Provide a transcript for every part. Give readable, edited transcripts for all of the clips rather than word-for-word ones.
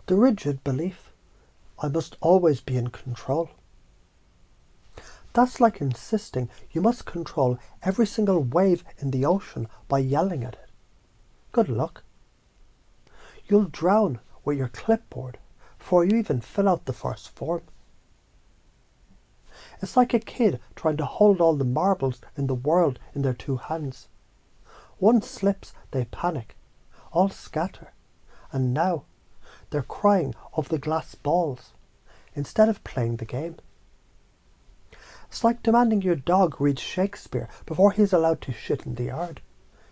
The rigid belief, I must always be in control. That's like insisting you must control every single wave in the ocean by yelling at it. Good luck. You'll drown with your clipboard before you even fill out the first form. It's like a kid trying to hold all the marbles in the world in their two hands. One slips, they panic, all scatter, and now they're crying over the glass balls instead of playing the game. It's like demanding your dog read Shakespeare before he's allowed to shit in the yard.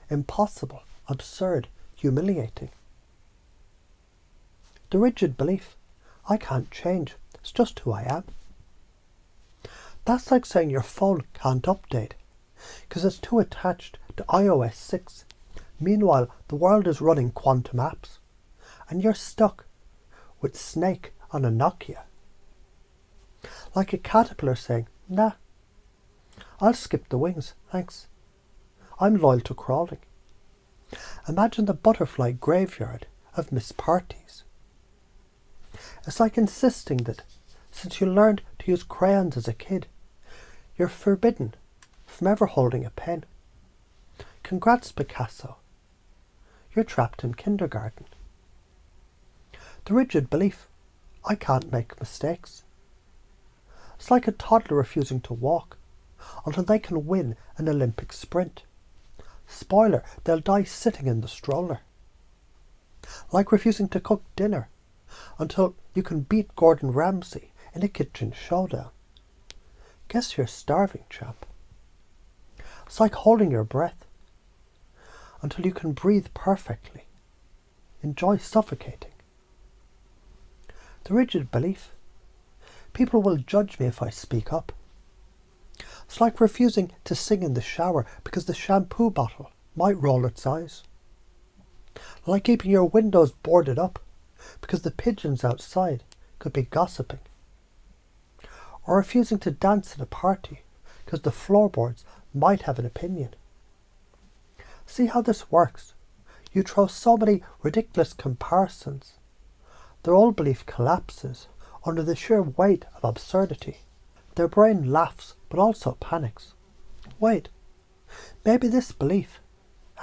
Impossible, absurd, humiliating. The rigid belief, I can't change, it's just who I am. That's like saying your phone can't update because it's too attached to iOS 6. Meanwhile, the world is running quantum apps and you're stuck with Snake on a Nokia. Like a caterpillar saying, nah, I'll skip the wings, thanks. I'm loyal to crawling. Imagine the butterfly graveyard of missed parties. It's like insisting that, since you learned to use crayons as a kid, you're forbidden from ever holding a pen. Congrats, Picasso. You're trapped in kindergarten. The rigid belief, I can't make mistakes. It's like a toddler refusing to walk until they can win an Olympic sprint. Spoiler, they'll die sitting in the stroller. Like refusing to cook dinner until you can beat Gordon Ramsay in a kitchen showdown. Guess you're starving, champ. It's like holding your breath until you can breathe perfectly. Enjoy suffocating. The rigid belief, people will judge me if I speak up. It's like refusing to sing in the shower because the shampoo bottle might roll its eyes. Like keeping your windows boarded up because the pigeons outside could be gossiping. Or refusing to dance at a party because the floorboards might have an opinion. See how this works? You throw so many ridiculous comparisons. Their old belief collapses under the sheer weight of absurdity. Their brain laughs but also panics. Wait, maybe this belief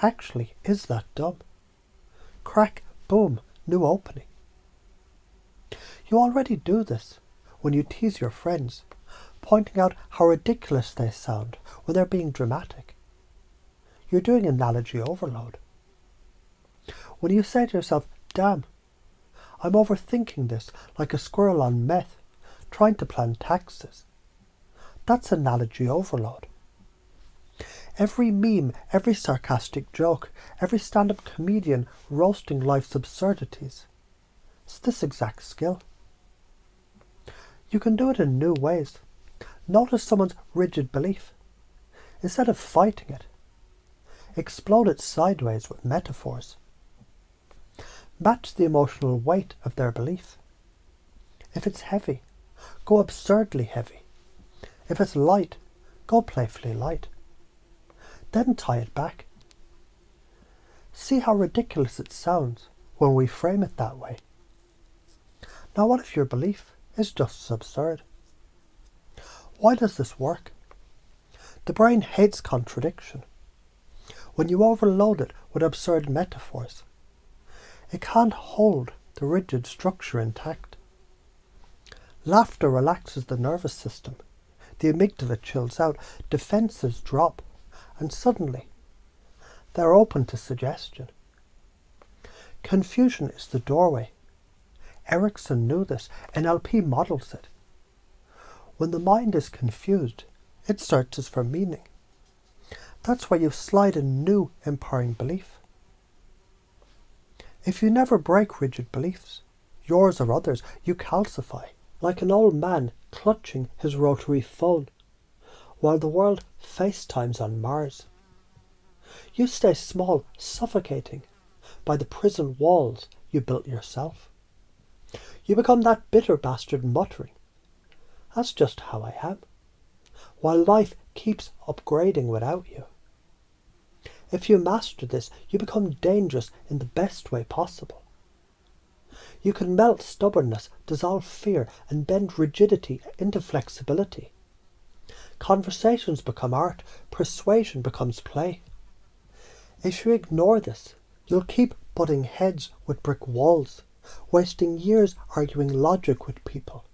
actually is that dumb. Crack, boom, new opening. You already do this when you tease your friends, pointing out how ridiculous they sound when they're being dramatic. You're doing analogy overload. When you say to yourself, damn, I'm overthinking this like a squirrel on meth, trying to plan taxes. That's analogy overload. Every meme, every sarcastic joke, every stand-up comedian roasting life's absurdities. It's this exact skill. You can do it in new ways. Notice someone's rigid belief. Instead of fighting it, explode it sideways with metaphors. Match the emotional weight of their belief. If it's heavy, go absurdly heavy. If it's light, go playfully light. Then tie it back. See how ridiculous it sounds when we frame it that way. Now what if your belief is just as absurd? Why does this work? The brain hates contradiction. When you overload it with absurd metaphors, it can't hold the rigid structure intact. Laughter relaxes the nervous system. The amygdala chills out, defences drop, and suddenly they're open to suggestion. Confusion is the doorway. Erickson knew this. NLP models it. When the mind is confused, it searches for meaning. That's why you slide a new empowering belief. If you never break rigid beliefs, yours or others, you calcify, like an old man clutching his rotary phone, while the world FaceTimes on Mars. You stay small, suffocating by the prison walls you built yourself. You become that bitter bastard muttering, that's just how I am, while life keeps upgrading without you. If you master this, you become dangerous in the best way possible. You can melt stubbornness, dissolve fear, and bend rigidity into flexibility. Conversations become art, persuasion becomes play. If you ignore this, you'll keep butting heads with brick walls, wasting years arguing logic with people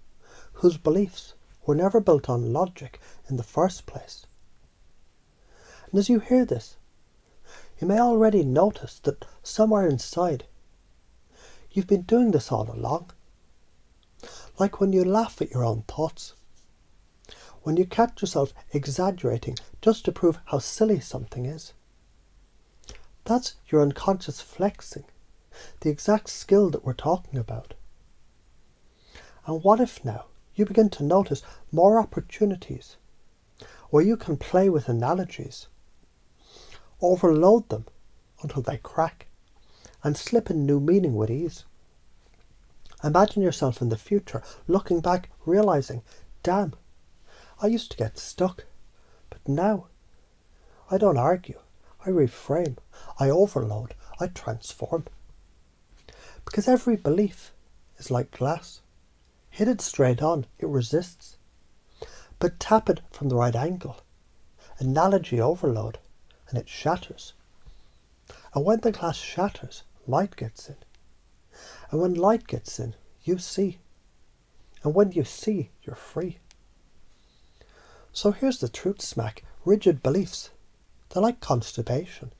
whose beliefs were never built on logic in the first place. And as you hear this, you may already notice that somewhere inside, you've been doing this all along. Like when you laugh at your own thoughts. When you catch yourself exaggerating just to prove how silly something is. That's your unconscious flexing, the exact skill that we're talking about. And what if now you begin to notice more opportunities where you can play with analogies, overload them until they crack, and slip in new meaning with ease. Imagine yourself in the future, looking back, realizing, damn, I used to get stuck, but now I don't argue, I reframe, I overload, I transform. Because every belief is like glass. Hit it straight on, it resists. But tap it from the right angle, analogy overload, and it shatters. And when the glass shatters, light gets in. And when light gets in, you see. And when you see, you're free. So here's the truth smack. Rigid beliefs, they're like constipation.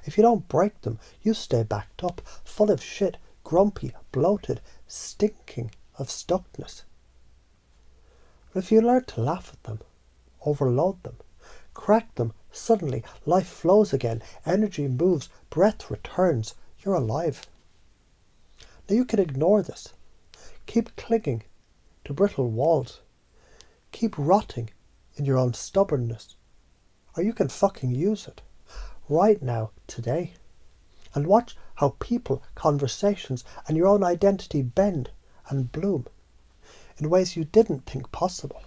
If you don't break them, you stay backed up, full of shit, grumpy, bloated, stinking of stuckness. But if you learn to laugh at them, overload them, crack them, suddenly life flows again, energy moves, breath returns, you're alive. Now you can ignore this. Keep clinging to brittle walls. Keep rotting in your own stubbornness. Or you can fucking use it. Right now, today. And watch how people, conversations, and your own identity bend and bloom in ways you didn't think possible.